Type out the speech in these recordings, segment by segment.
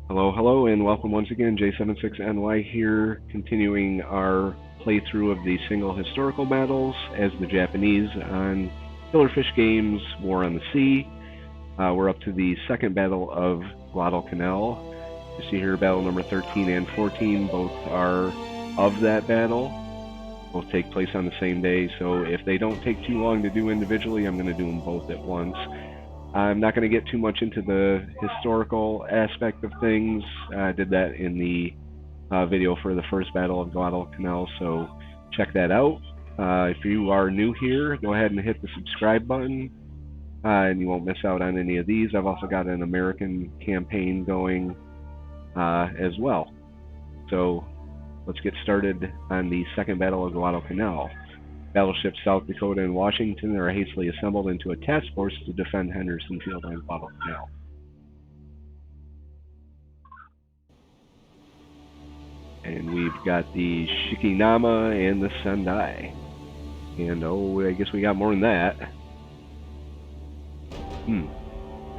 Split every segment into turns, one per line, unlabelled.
Hello, hello, and welcome once again. J76NY here, continuing our playthrough of the single historical battles as the Japanese on Killerfish Games War on the Sea. We're up to the second Battle of Guadalcanal. You see here battle number 13 and 14. Both are of that battle. Both take place on the same day, so if they don't take too long to do individually, I'm going to do them both at once. I'm not going to get too much into the historical aspect of things. I did that in the video for the first Battle of Guadalcanal, so check that out. If you are new here, go ahead and hit the subscribe button, and you won't miss out on any of these. I've also got an American campaign going as well. So let's get started on the second Battle of Guadalcanal. Battleships South Dakota and Washington are hastily assembled into a task force to defend Henderson Field and Guadalcanal. And we've got the Shikinama and the Sendai. And I guess we got more than that.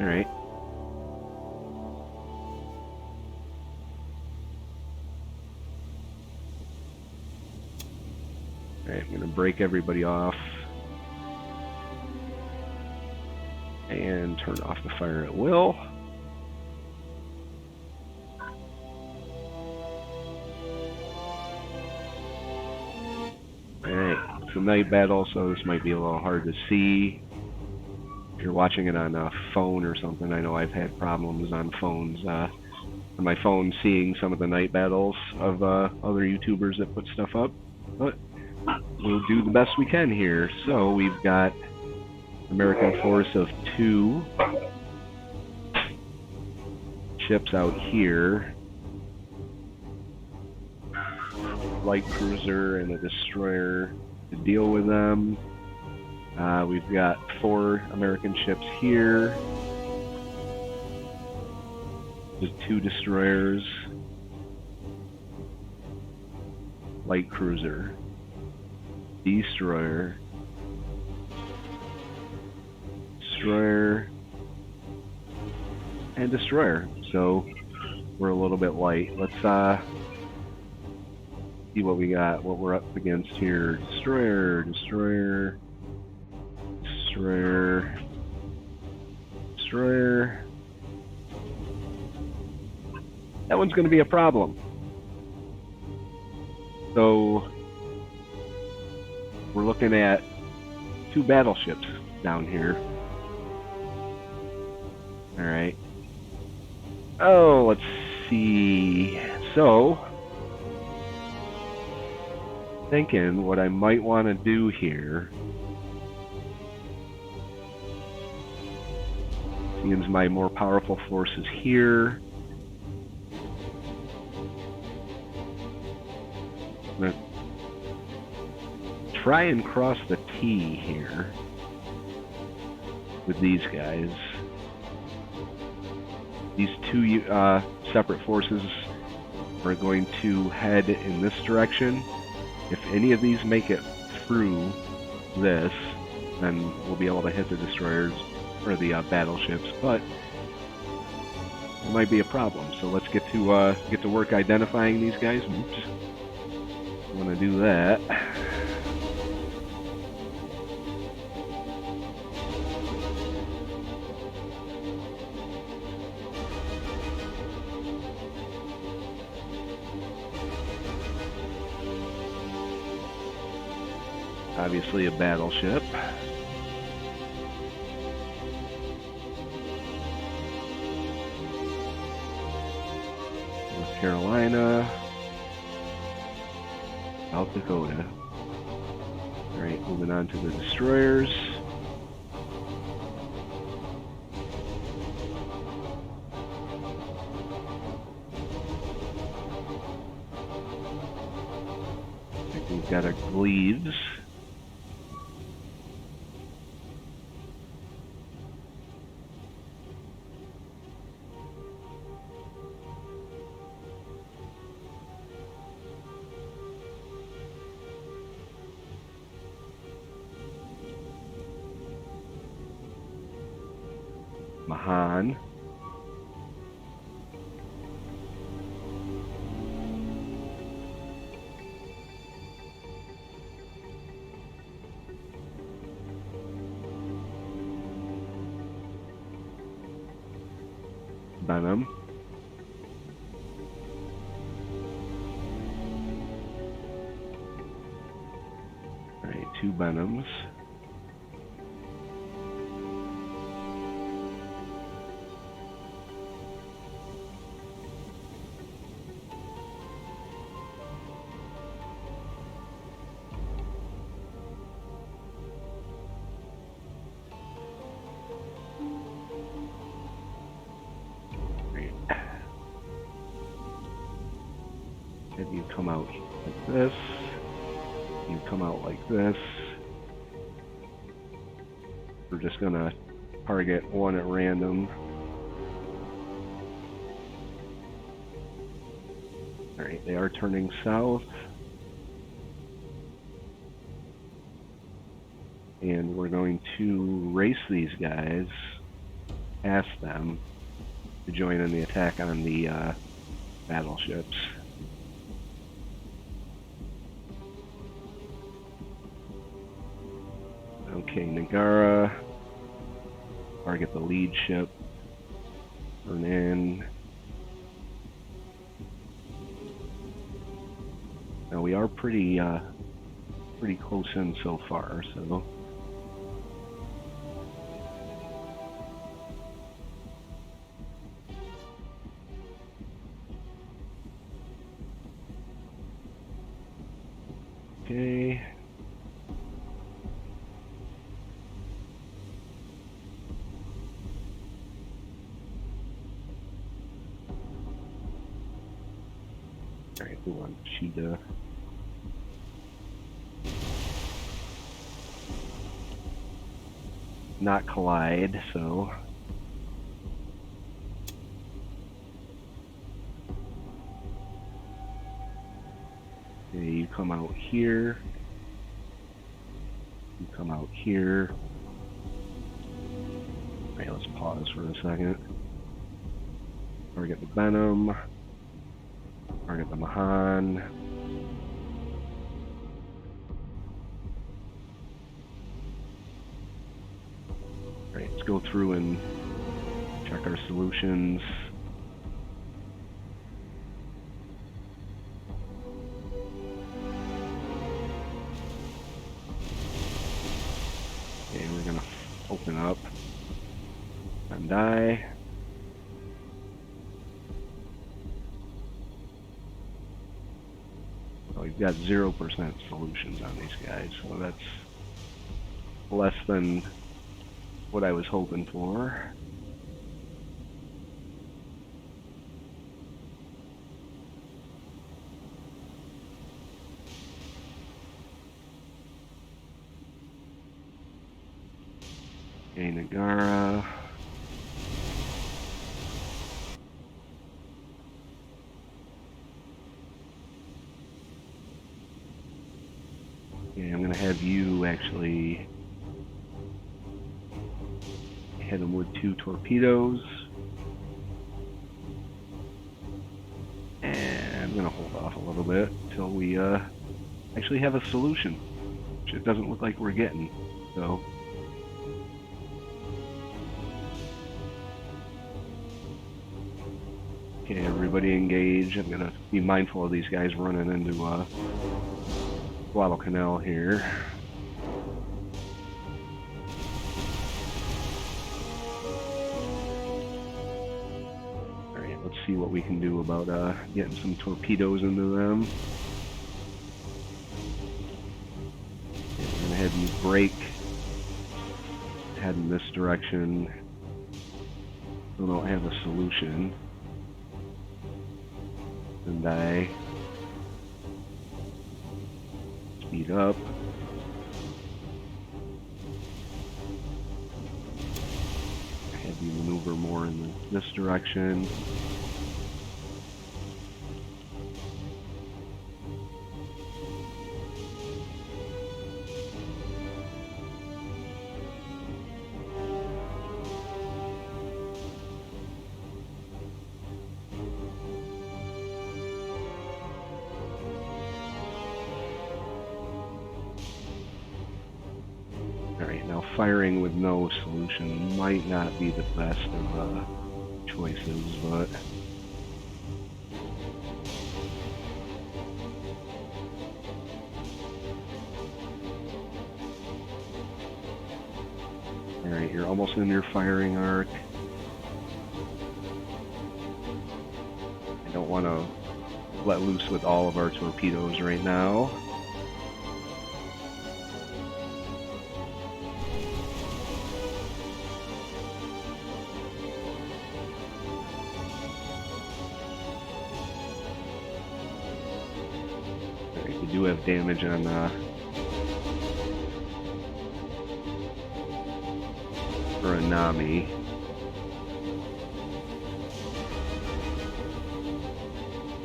Alright. Alright, I'm going to break everybody off. And turn off the fire at will. Alright, it's a night battle, so this might be a little hard to see. If you're watching it on a phone or something, I know I've had problems on phones. On my phone seeing some of the night battles of other YouTubers that put stuff up. But we'll do the best we can here. So we've got American force of 2 ships out here. Light cruiser and a destroyer to deal with them. We've got 4 American ships here with 2 destroyers. Light cruiser, destroyer, and destroyer. So we're a little bit light. Let's see what we got, what we're up against here. Destroyer. That one's going to be a problem. So we're looking at 2 battleships down here. Alright. Oh, let's see. So, thinking what I might want to do here, seeing as my more powerful force is here, I'm going to try and cross the T here with these guys. These 2 separate forces are going to head in this direction. If any of these make it through this, then we'll be able to hit the destroyers or the battleships, but it might be a problem. So let's get to work identifying these guys. Oops. I want to do that. Obviously a battleship. North Carolina. South Dakota. Alright, moving on to the destroyers. I think we've got a Gleaves. Mahan. Venom. Alright, 2 Venoms. Have you come out like this. You come out like this. We're just gonna target one at random. Alright, they are turning south. And we're going to race these guys past them to join in the attack on the battleships. Okay, Nagara, target the lead ship, turn in. Now we are pretty close in so far, so. Okay. Alright, we want Cheetah. Not collide, so. Okay, you come out here. You come out here. Alright, let's pause for a second. Target the Venom. Target the Mahan. Alright, let's go through and check our solutions. Okay, we're gonna open up and die. So we've got 0% solutions on these guys, so that's less than what I was hoping for. Okay, Nagara. Okay, I'm gonna have you actually hit them with 2 torpedoes. And I'm gonna hold off a little bit until we actually have a solution, which it doesn't look like we're getting, so. Okay, everybody engage. I'm gonna be mindful of these guys running into Guadalcanal here. Alright, let's see what we can do about getting some torpedoes into them. Okay, we're gonna have you brake, head in this direction. Still don't have a solution. And I speed up. Have you maneuver more in this direction. Alright, now firing with no solution might not be the best of choices, but alright, you're almost in your firing arc. I don't want to let loose with all of our torpedoes right now. Alright, we do have damage on Nami.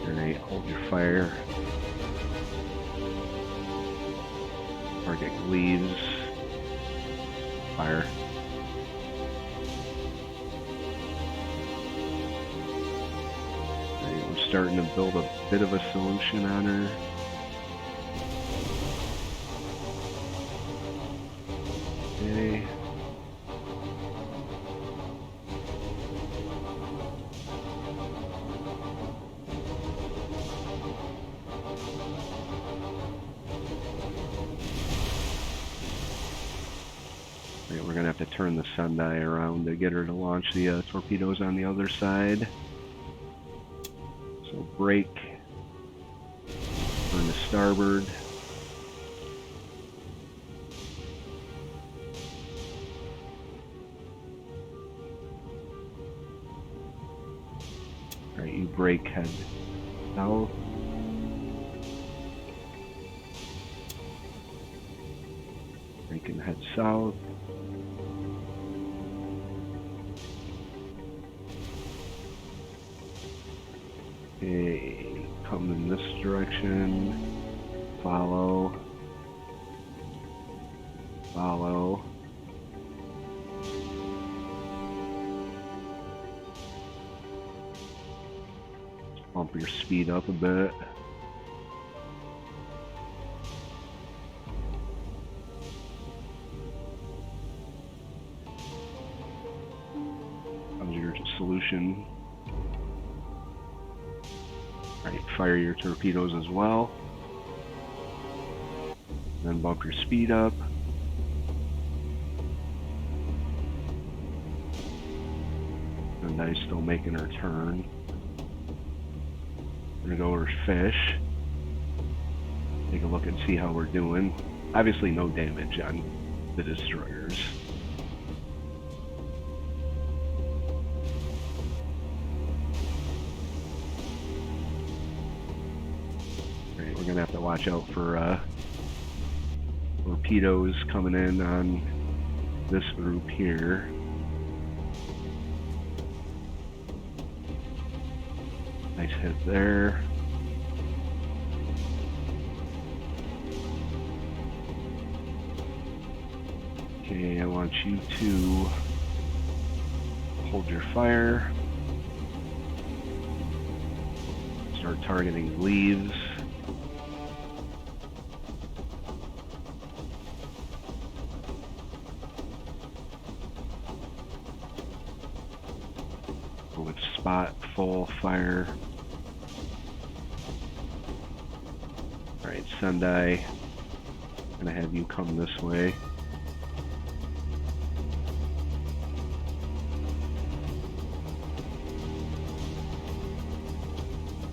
Alright, hold your fire. Target leaves. Fire. Alright, we're starting to build a bit of a solution on her. Okay. We're going to have to turn the Sendai around to get her to launch the torpedoes on the other side. So brake, turn to starboard. Alright, you brake, head south. Brake and head south. Okay, come in this direction, follow, follow. Bump your speed up a bit. How's your solution? Alright, fire your torpedoes as well. Then bump your speed up. And I'm still making her turn. We're gonna go over fish. Take a look and see how we're doing. Obviously no damage on the destroyers. We're gonna have to watch out for torpedoes coming in on this group here. Nice hit there. Okay, I want you to hold your fire. Start targeting leaves. With spot full fire. Alright, Sendai. I'm gonna have you come this way.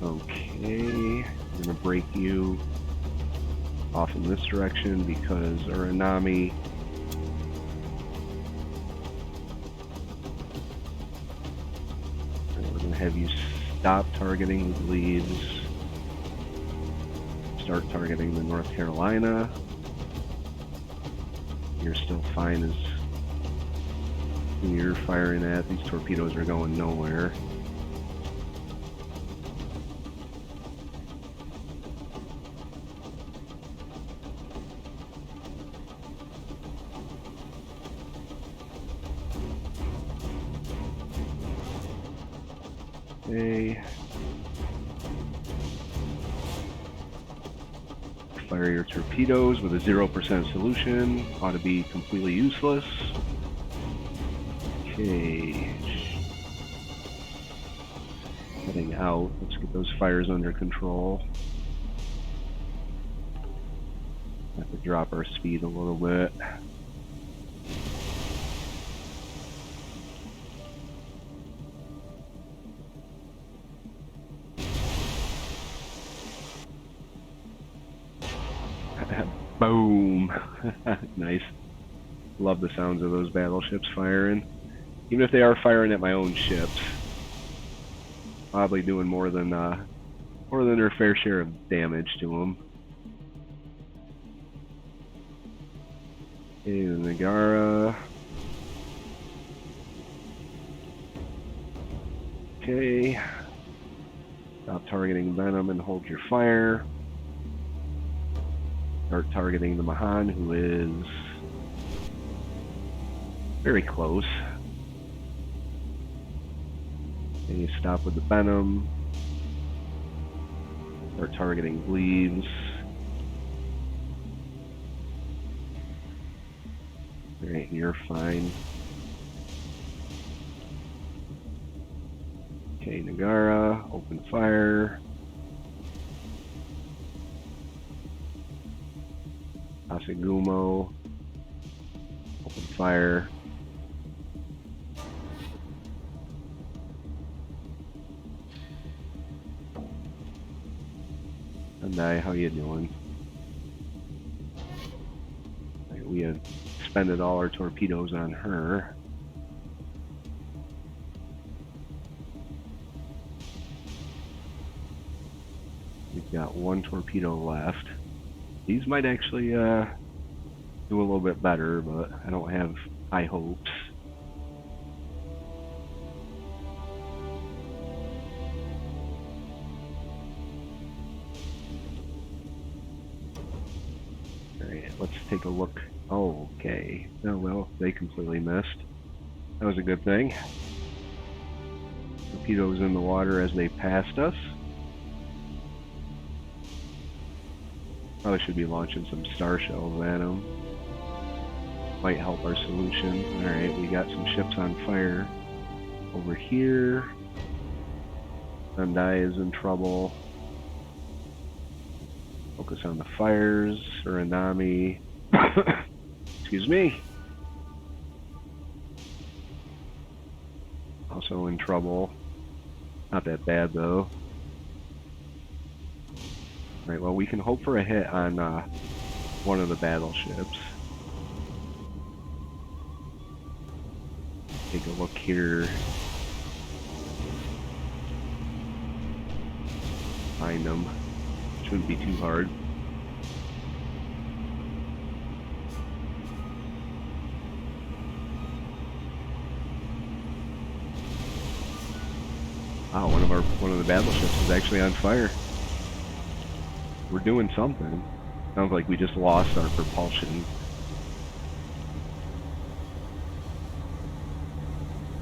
Okay, I'm gonna break you off in this direction because Uranami have you stop targeting the leaves, start targeting the North Carolina. You're still fine as you're firing at. These torpedoes are going nowhere. Okay. Fire your torpedoes with a 0% solution. Ought to be completely useless. Okay. out. Let's get those fires under control. Have to drop our speed a little bit. Boom! Nice. Love the sounds of those battleships firing. Even if they are firing at my own ships. Probably doing more than their fair share of damage to them. Okay, the Nagara. Okay. Stop targeting Venom and hold your fire. Start targeting the Mahan, who is very close. And you stop with the Venom. Start targeting Bleeds. Alright, you're fine. Okay, Nagara, open fire. Asagumo, open fire. Sendai, how you doing? Right, we have expended all our torpedoes on her. We've got one torpedo left. These might actually do a little bit better, but I don't have high hopes. Alright, let's take a look. Oh, okay. Oh well, they completely missed. That was a good thing. Torpedoes in the water as they passed us. Probably should be launching some star shells at them. Might help our solution. Alright, we got some ships on fire over here. Sendai is in trouble. Focus on the fires. Suriname. Excuse me. Also in trouble. Not that bad though. Right, well, we can hope for a hit on one of the battleships. Take a look here. Find them. Shouldn't be too hard. Wow, one of the battleships is actually on fire. We're doing something. Sounds like we just lost our propulsion.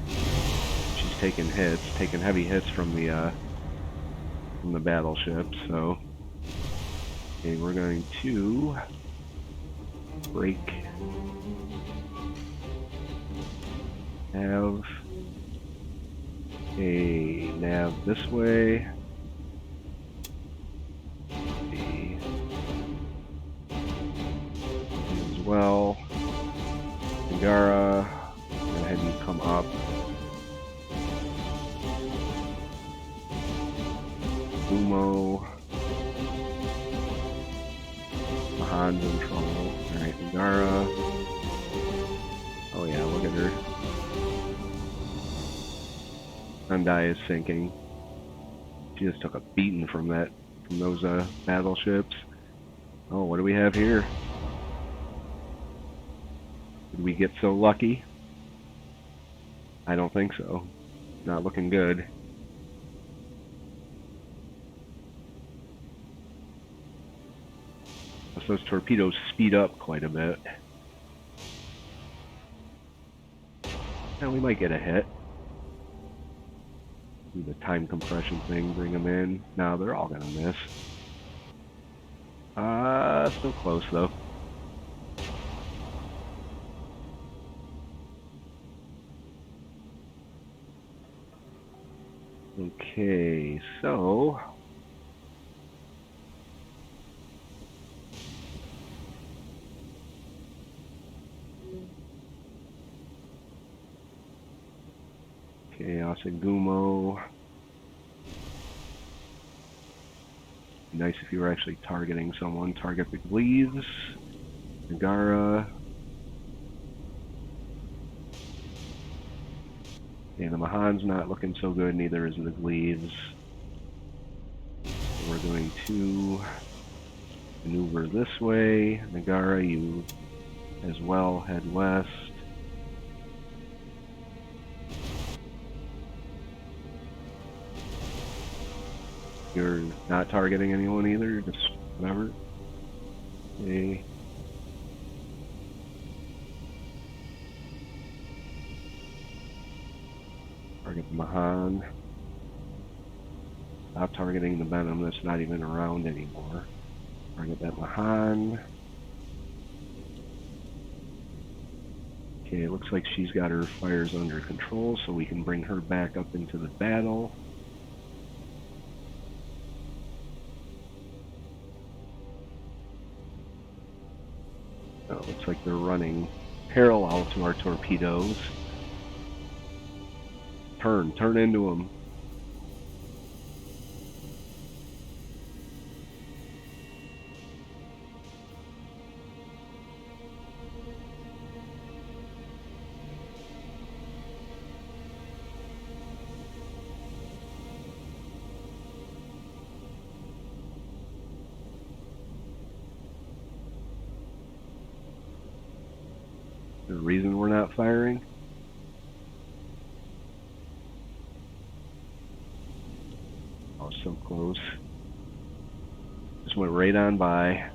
She's taking heavy hits from the battleship. So, okay, we're going to break. Have a nav this way. Well, Nagara, go ahead and come up. Umo, Mahan's in trouble. Alright, Nagara. Oh yeah, look at her. Sendai is sinking. She just took a beating from those battleships. Oh, what do we have here? Did we get so lucky? I don't think so. Not looking good. Plus those torpedoes speed up quite a bit. And we might get a hit. Do the time compression thing, bring them in. No, they're all gonna miss. Still close though. Okay, so Chaos and Gumo. Nice if you were actually targeting someone. Target the Gleaves, Nagara. And the Mahan's not looking so good, neither is the Gleaves. So we're going to maneuver this way. Nagara, you as well head west. You're not targeting anyone either, just whatever. Okay. Target the Mahan. Stop targeting the Venom, that's not even around anymore. Target that Mahan. Okay, it looks like she's got her fires under control, so we can bring her back up into the battle. Oh, looks like they're running parallel to our torpedoes. Turn into them. The reason we're not firing? Oh, so close. Just went right on by.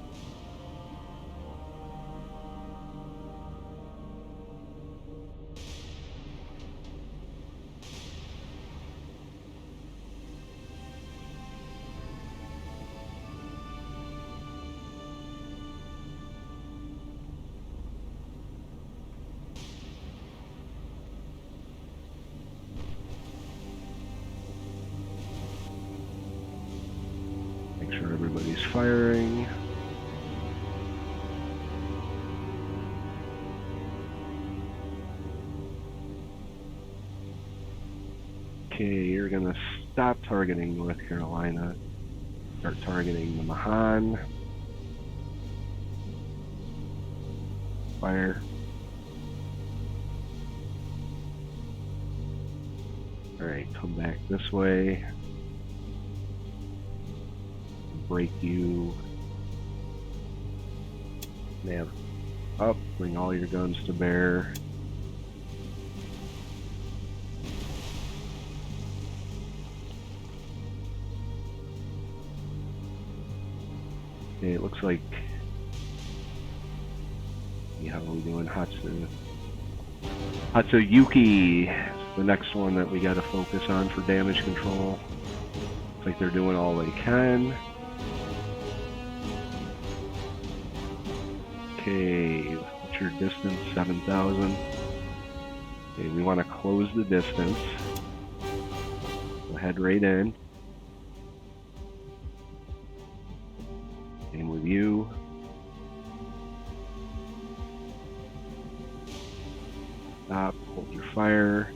Make sure everybody's firing. Okay, you're gonna stop targeting North Carolina. Start targeting the Mahan. Fire. Alright, come back this way. Break you. Nav up, bring all your guns to bear. Okay, it looks like, how are we doing? Hatsuyuki is the next one that we gotta focus on for damage control. Looks like they're doing all they can. Okay, what's your distance? 7,000. Okay, we want to close the distance. We'll head right in. Same with you. Stop, hold your fire.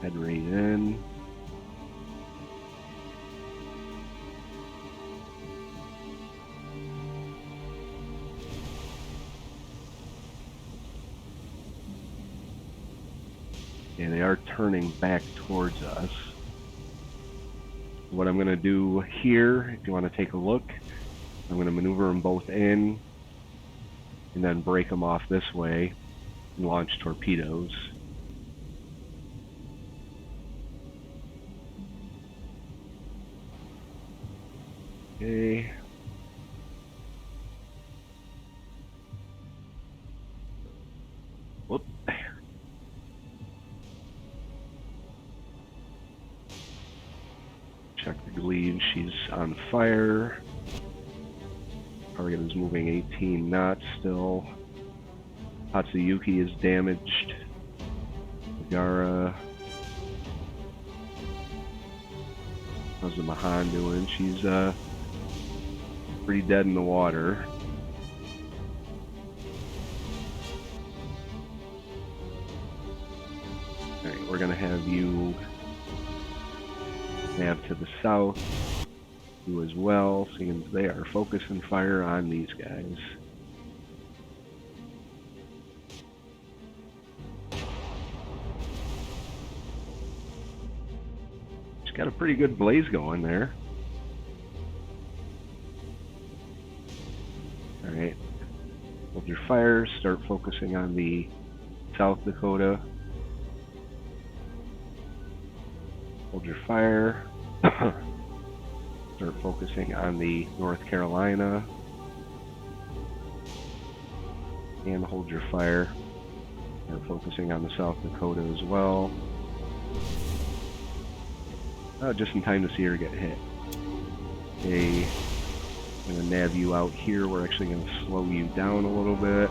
Head right in. And they are turning back towards us. What I'm going to do here, if you want to take a look, I'm going to maneuver them both in and then break them off this way and launch torpedoes. Okay. Whoop. Check the lead, she's on fire. Target is moving 18 knots still. Hatsuyuki is damaged. Nagara. How's the Mahan doing? She's pretty dead in the water. Alright, we're gonna have you nav to the south, you as well, seeing they are focusing fire on these guys. She's got a pretty good blaze going there. Alright, hold your fire, start focusing on the South Dakota. Hold your fire. Start focusing on the North Carolina. And hold your fire. Start focusing on the South Dakota as well. Just in time to see her get hit. Okay, I'm going to nav you out here. We're actually going to slow you down a little bit.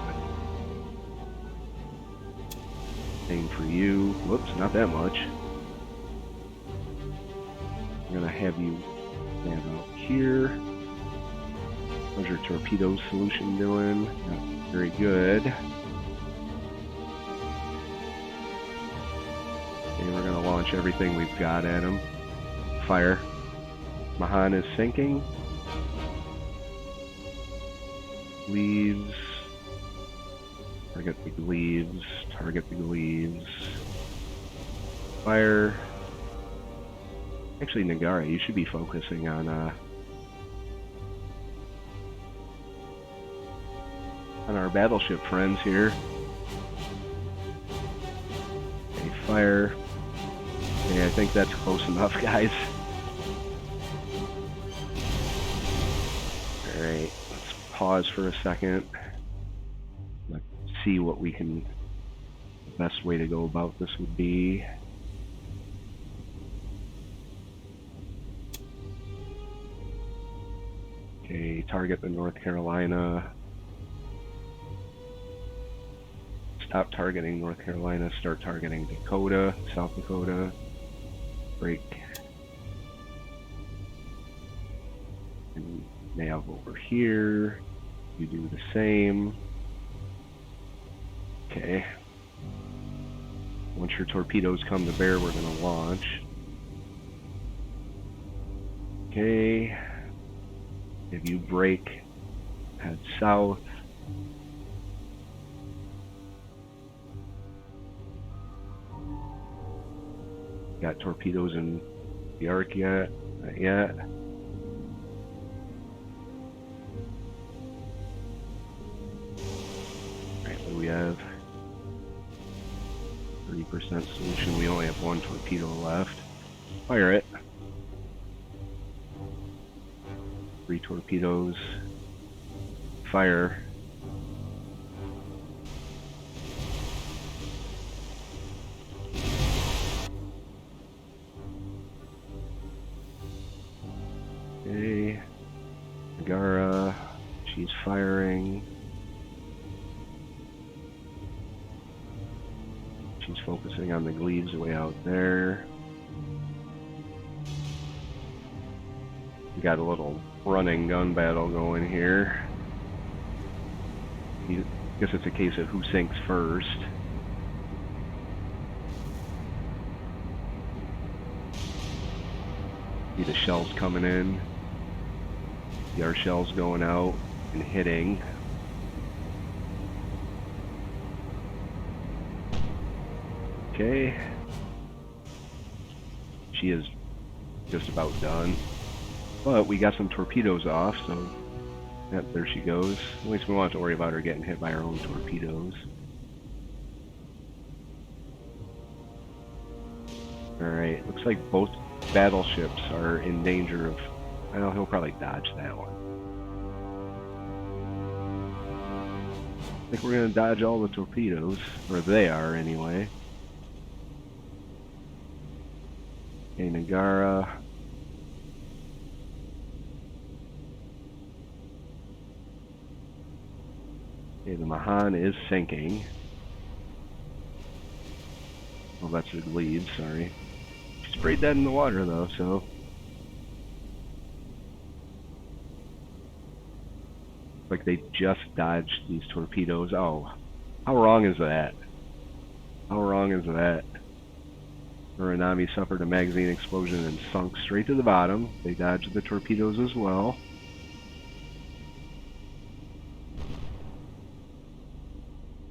Same for you. Whoops, not that much. I'm going to have you nav out here. How's your torpedo solution doing? Not very good. Okay, we're going to launch everything we've got at him. Fire. Mahan is sinking. Leaves. Target the leaves. Target the leaves. Fire. Actually, Nagara, you should be focusing on our battleship friends here. Okay, fire. Okay, I think that's close enough, guys. Alright, let's pause for a second. Let's see what we can... the best way to go about this would be. Okay, target the North Carolina. Stop targeting North Carolina, start targeting Dakota, South Dakota. Break. And nav over here. You do the same. Okay. Once your torpedoes come to bear, we're going to launch. Okay. If you break, head south. Got torpedoes in the arc yet? Not yet. Alright, what do we have? 30% solution. We only have one torpedo left. Fire it. 3 torpedoes. Fire. Okay. Nagara. She's firing. She's focusing on the glebes way out there. We got a little running gun battle going here. I guess it's a case of who sinks first. See the shells coming in. See our shells going out and hitting. Okay. She is just about done. But we got some torpedoes off, so yep, there she goes. At least we won't have to worry about her getting hit by our own torpedoes. Alright, looks like both battleships are in danger of... well, he'll probably dodge that one. I think we're going to dodge all the torpedoes, or they are anyway. Okay, Nagara. Okay, the Mahan is sinking. Well, that's the lead, sorry. She's pretty dead in the water, though, so Like they just dodged these torpedoes. Oh, how wrong is that? How wrong is that? Uranami suffered a magazine explosion and sunk straight to the bottom. They dodged the torpedoes as well.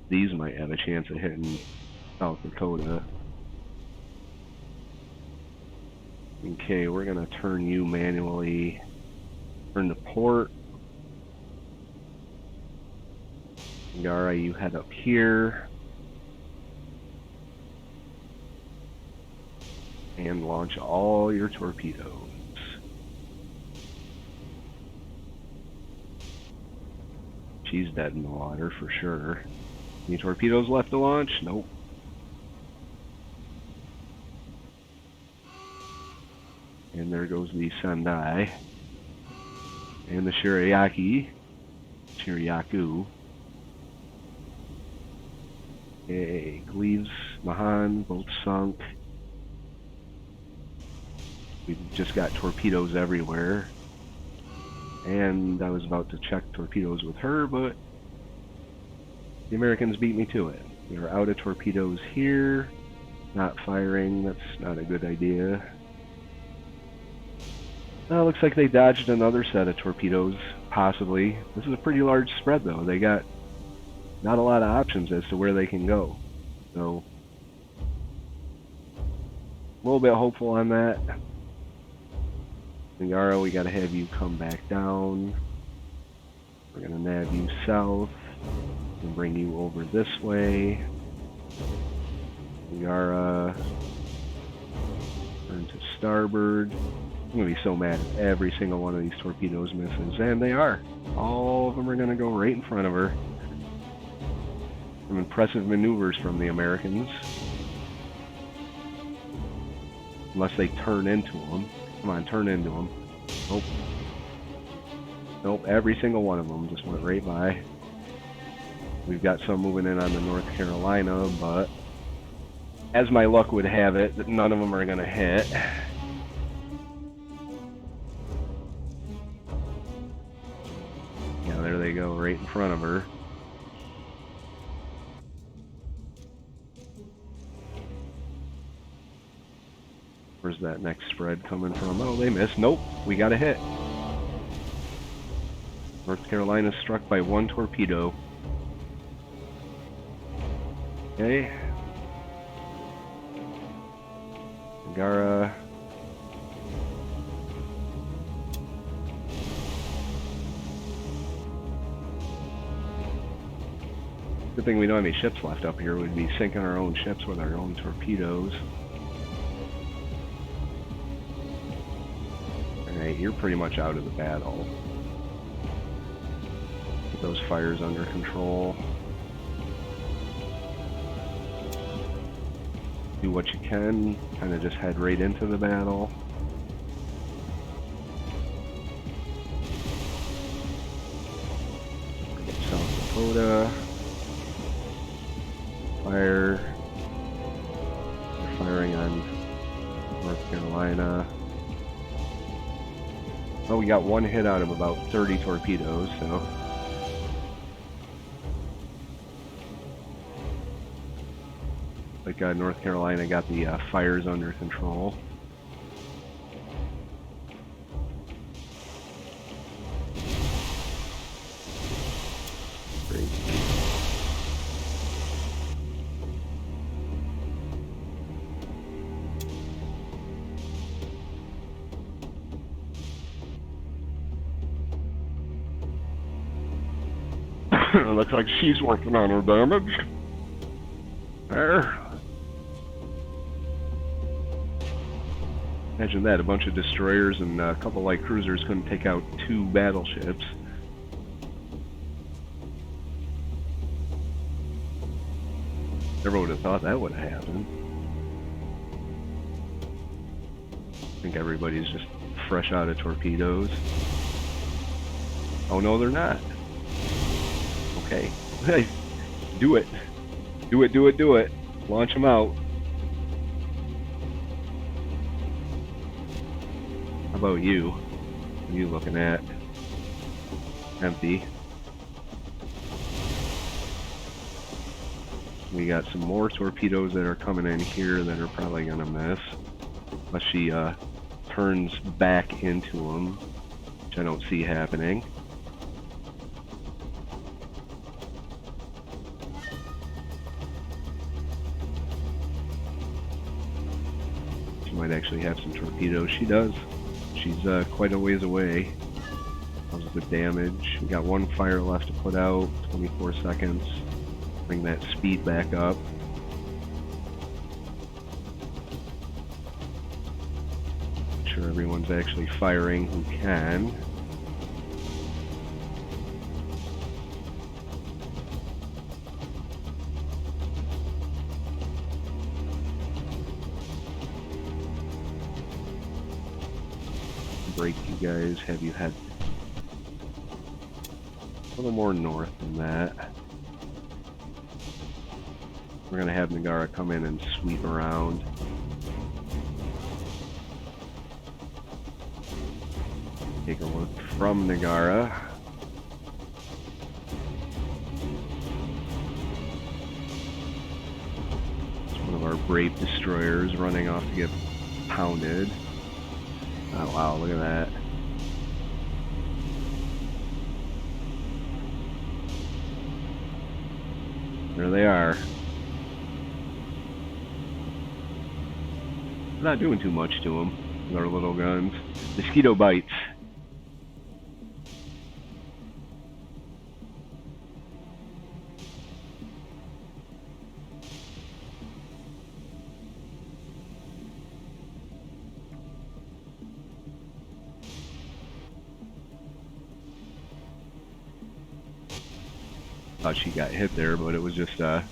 These might have a chance of hitting South Dakota. Okay, we're going to turn you manually. Turn to port. Gara, you head up here. And launch all your torpedoes. She's dead in the water for sure. Any torpedoes left to launch? Nope. And there goes the Sendai. And the Shiryaku. Okay, Gleaves, Mahan, both sunk. We've just got torpedoes everywhere. And I was about to check torpedoes with her, but the Americans beat me to it. We are out of torpedoes here. Not firing, that's not a good idea. Looks like they dodged another set of torpedoes, possibly. This is a pretty large spread, though. They got not a lot of options as to where they can go. So, a little bit hopeful on that. Zingaro, we gotta have you come back down. We're gonna nav you south and bring you over this way. Zingara, turn to starboard. I'm gonna be so mad if every single one of these torpedoes misses, and they are. All of them are gonna go right in front of her. Some impressive maneuvers from the Americans. Unless they turn into them. Come on, turn into them. Nope. Nope, every single one of them just went right by. We've got some moving in on the North Carolina, but as my luck would have it, none of them are gonna hit. Yeah, there they go, right in front of her. Where's that next spread coming from? Oh, they missed. Nope, we got a hit. North Carolina struck by one torpedo. Okay. Gara. Good thing we don't have any ships left up here. We'd be sinking our own ships with our own torpedoes. Alright, you're pretty much out of the battle. Get those fires under control. Do what you can, kind of just head right into the battle. South Dakota. Fire. They're firing on North Carolina. Oh, we got one hit out of about 30 torpedoes, so. Like North Carolina got the fires under control. Great. Looks like she's working on her damage. There. Imagine that, a bunch of destroyers and a couple light cruisers couldn't take out 2 battleships. Never would have thought that would have happened. I think everybody's just fresh out of torpedoes. Oh no, they're not. Okay. Do it. Do it, do it, do it. Launch them out. How about you? What are you looking at? Empty. We got some more torpedoes that are coming in here that are probably going to miss. Unless she turns back into them, which I don't see happening. She might actually have some torpedoes. She does. She's quite a ways away. Positive damage. We got one fire left to put out. 24 seconds. Bring that speed back up. Make sure everyone's actually firing who can. Break you guys, have you head a little more north than that. We're going to have Nagara come in and sweep around. Take a look from Nagara. It's one of our brave destroyers running off to get pounded. Oh wow, look at that. There they are. Not doing too much to them with our little guns. Mosquito bites. Thought she got hit there, but it was just her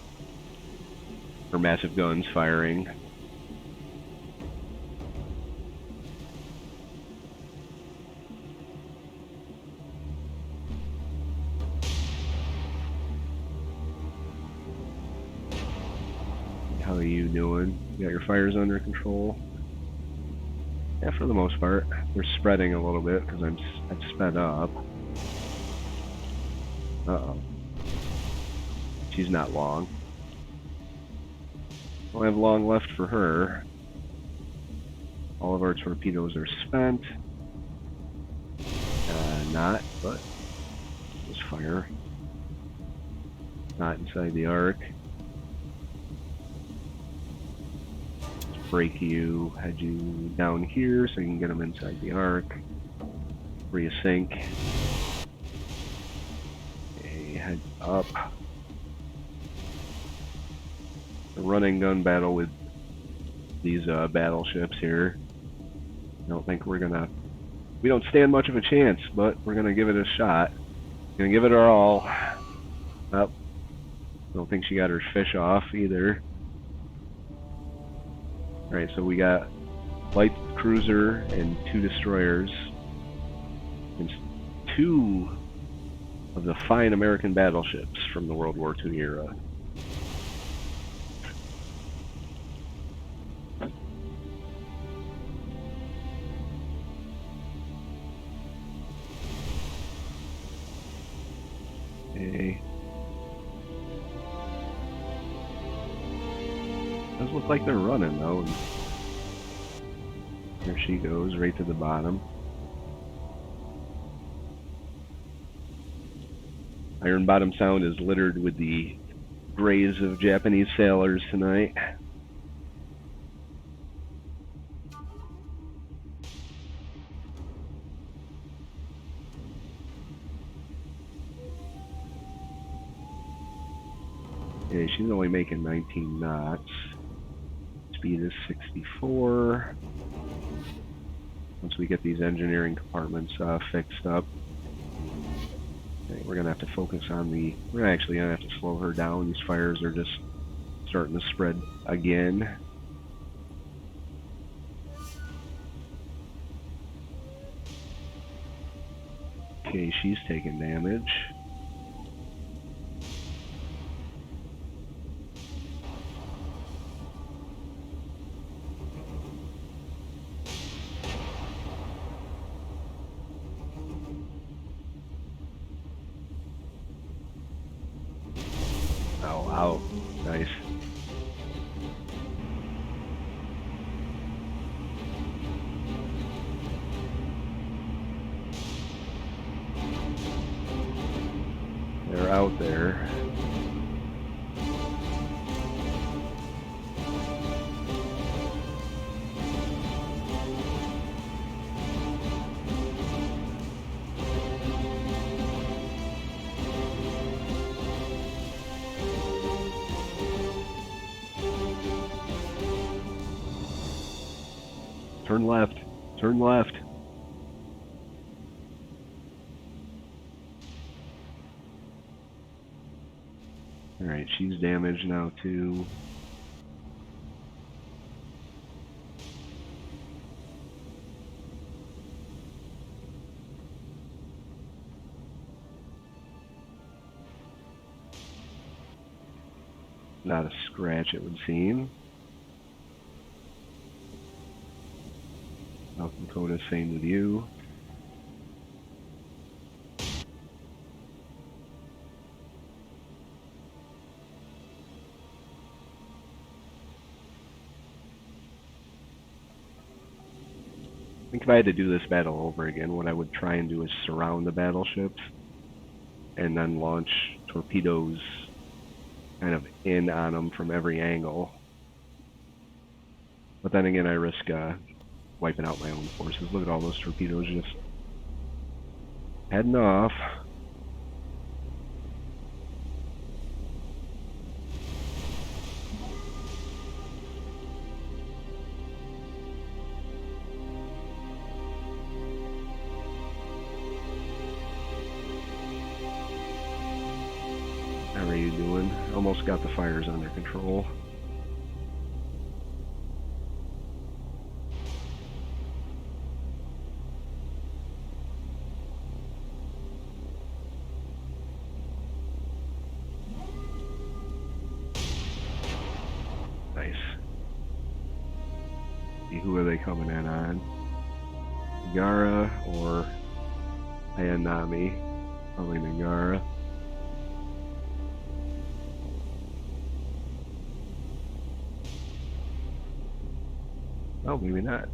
massive guns firing. How are you doing? You got your fires under control? Yeah, for the most part. They're spreading a little bit because I've sped up. Uh-oh. She's not long. Don't have long left for her. All of our torpedoes are spent. Not, but let's fire. Not inside the arc. Let's break you, head you down here so you can get them inside the arc. Where you sink. Okay, head up. A running gun battle with these battleships here. I don't think we don't stand much of a chance, but we're gonna give it a shot. Gonna give it our all. Oh, don't think she got her fish off either. Alright, so we got light cruiser and 2 destroyers. And 2 of the fine American battleships from the World War II era. Okay. Does look like they're running though. And there she goes, right to the bottom. Iron Bottom Sound is littered with the graves of Japanese sailors tonight. Okay, she's only making 19 knots. Speed is 64. Once we get these engineering compartments fixed up, okay, we're gonna have to focus on we're actually gonna have to slow her down. These fires are just starting to spread again. Okay, she's taking damage. Oh, wow. Nice. out there. Turn left. Turn left. Alright, she's damaged now too. Not a scratch, it would seem. South Dakota, same with you. I think if I had to do this battle over again, what I would try and do is surround the battleships and then launch torpedoes kind of in on them from every angle. But then again, I risk wiping out my own forces. Look at all those torpedoes just heading off. How are you doing? Almost got the fires under control. Nice. See, who are they coming in on? Nagara or Ayanami? Probably Nagara. Oh, maybe not.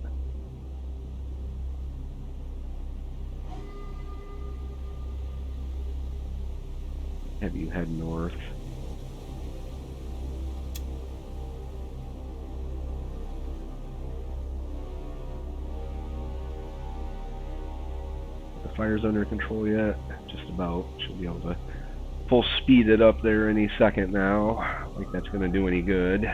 Have you head north? The fire's under control yet? Just about. Should be able to full speed it up there any second now. Like that's going to do any good.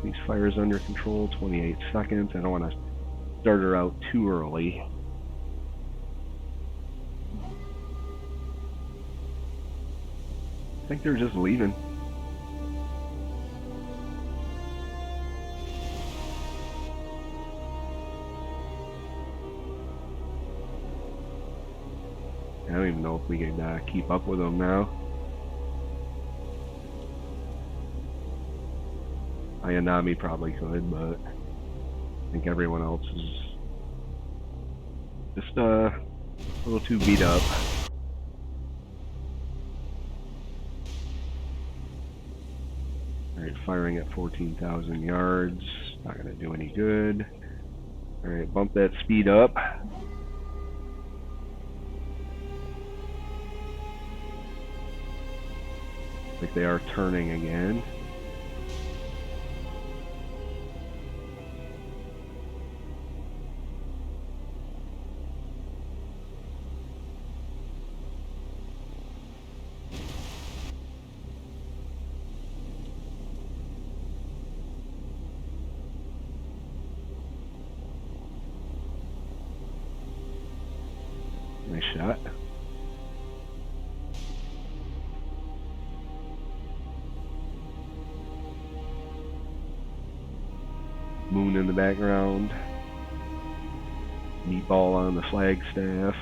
These fires under control, 28 seconds. I don't want to start her out too early. I think they're just leaving. I don't even know if we can keep up with them now. Ayanami probably could, but I think everyone else is just a little too beat up. Alright, firing at 14,000 yards. Not going to do any good. Alright, bump that speed up. Like they are turning again. Nice shot. Moon in the background. Meatball on the flagstaff.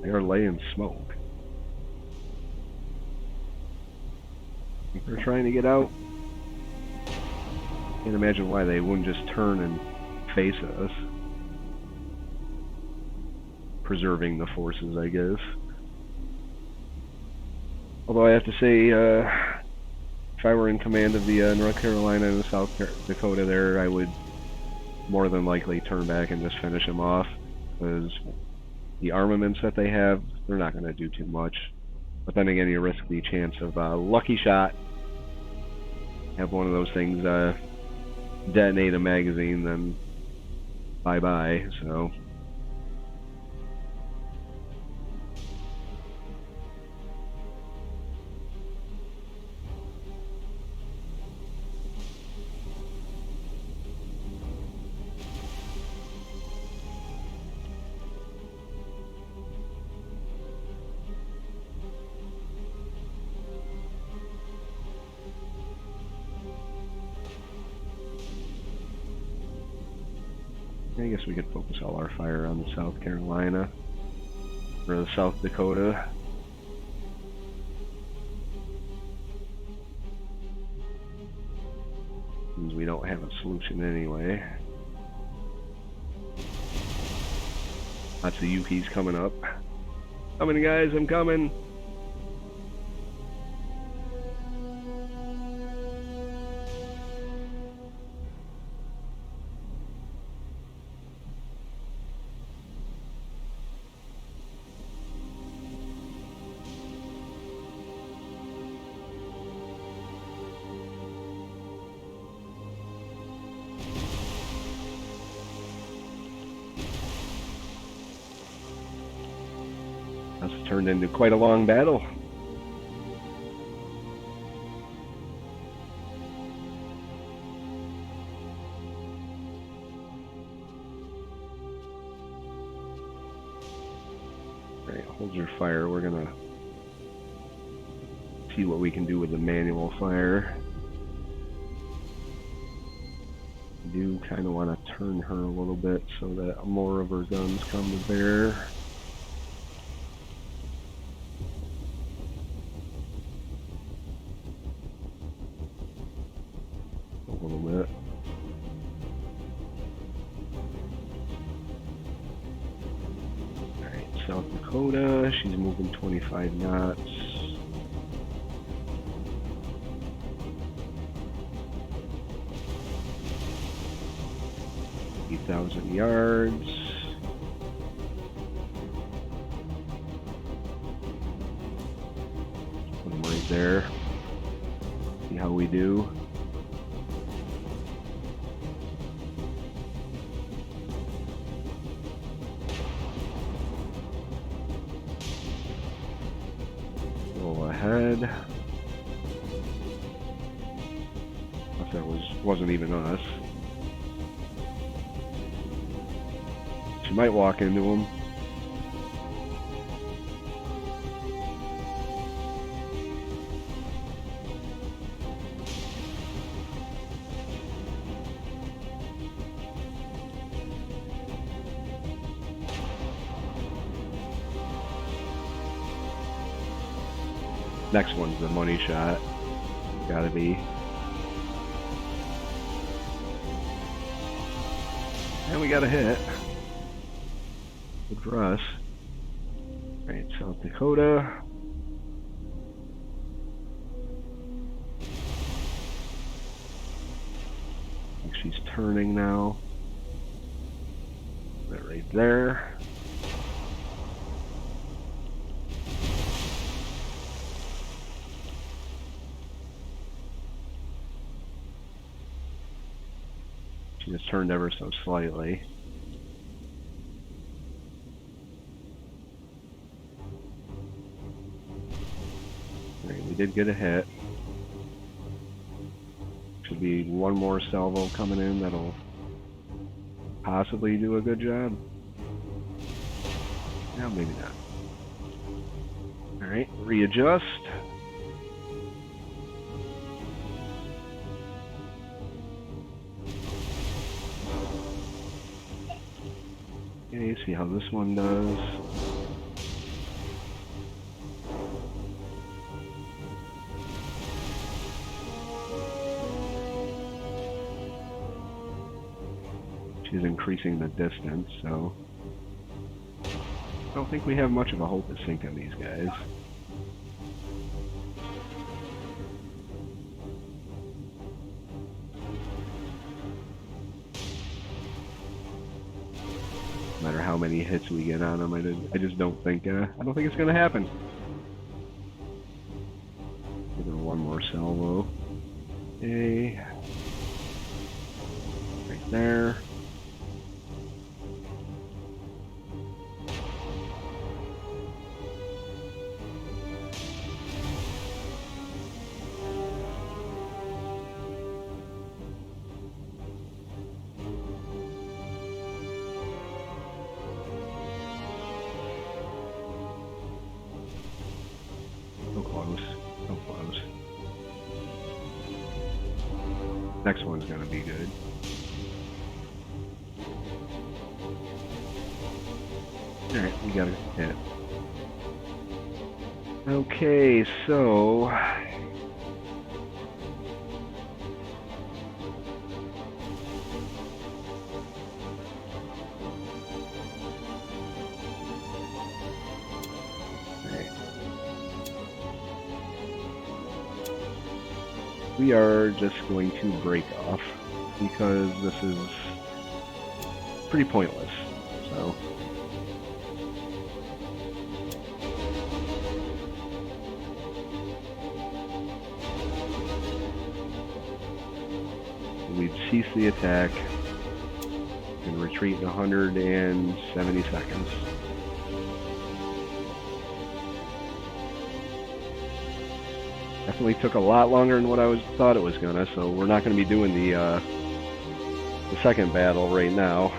They are laying smoke. They're trying to get out. Can't imagine why they wouldn't just turn and face us. Preserving the forces, I guess. Although I have to say, if I were in command of the North Carolina and the South Dakota there, I would more than likely turn back and just finish them off. Because the armaments that they have, they're not going to do too much. But then again, you risk the chance of a lucky shot. Have one of those things detonate a magazine, then bye-bye, so... I guess we could focus all our fire on the South Carolina, or the South Dakota. Since we don't have a solution anyway. Lots of Yukis coming up. Coming, guys, I'm coming! That's turned into quite a long battle. Alright, hold your fire. We're gonna see what we can do with the manual fire. I do kind of want to turn her a little bit so that more of her guns come to bear. A little bit. Alright, South Dakota, she's moving 25 knots. 8,000 yards. Put them right there. See how we do. Roll ahead. If that wasn't even us. She might walk into him. Next one's the money shot. Gotta be. And we got a hit. Good for us. Alright, South Dakota. I think she's turning now. That right there. She just turned ever so slightly. Alright, we did get a hit. Should be one more salvo coming in that'll possibly do a good job. No, maybe not. Alright, readjust. Okay, see how this one does. increasing the distance, so I don't think we have much of a hope of sinking these guys. No matter how many hits we get on them, I just don't think it's gonna happen. Give her one more salvo. Okay. Right there. So close. So close. Next one's gonna be good. Alright, we got a hit. Okay, so we are just going to break off because this is pretty pointless. So we'd cease the attack and retreat in 170 seconds. Definitely took a lot longer than what I thought it was gonna, so we're not gonna be doing the second battle right now.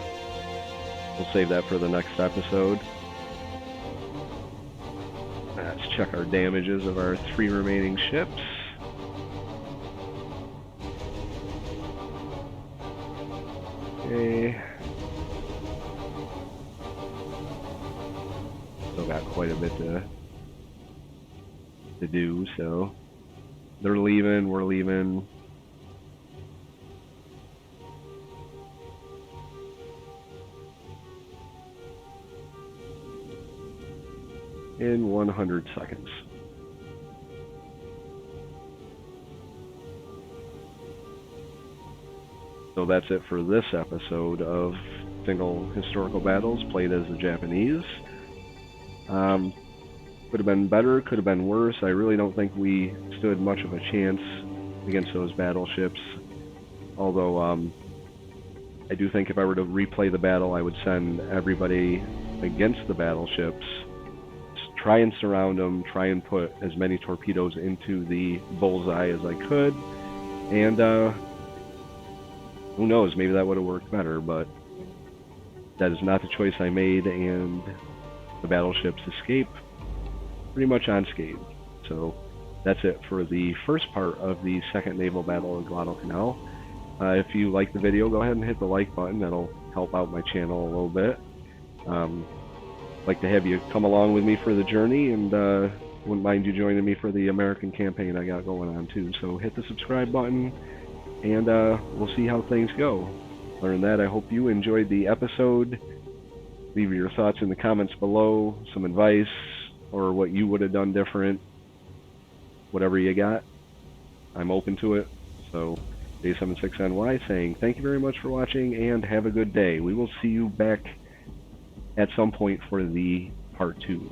We'll save that for the next episode. Let's check our damages of our 3 remaining ships. Okay. Still got quite a bit to do, so they're leaving, we're leaving. In 100 seconds. So that's it for this episode of Single Historical Battles played as the Japanese. Could have been better, could have been worse. I really don't think we stood much of a chance against those battleships. Although, I do think if I were to replay the battle, I would send everybody against the battleships, try and surround them, try and put as many torpedoes into the bullseye as I could, and who knows, maybe that would have worked better, but that is not the choice I made, and the battleships escape pretty much unscathed. So that's it for the first part of the second Naval Battle of Guadalcanal. If you like the video, go ahead and hit the like button. That'll help out my channel a little bit. Like to have you come along with me for the journey, and wouldn't mind you joining me for the American campaign I got going on too. So hit the subscribe button, and we'll see how things go. Other than that, I hope you enjoyed the episode. Leave your thoughts in the comments below, some advice, or what you would have done different. Whatever you got, I'm open to it. So, J76NY saying thank you very much for watching, and have a good day. We will see you back at some point for the part 2.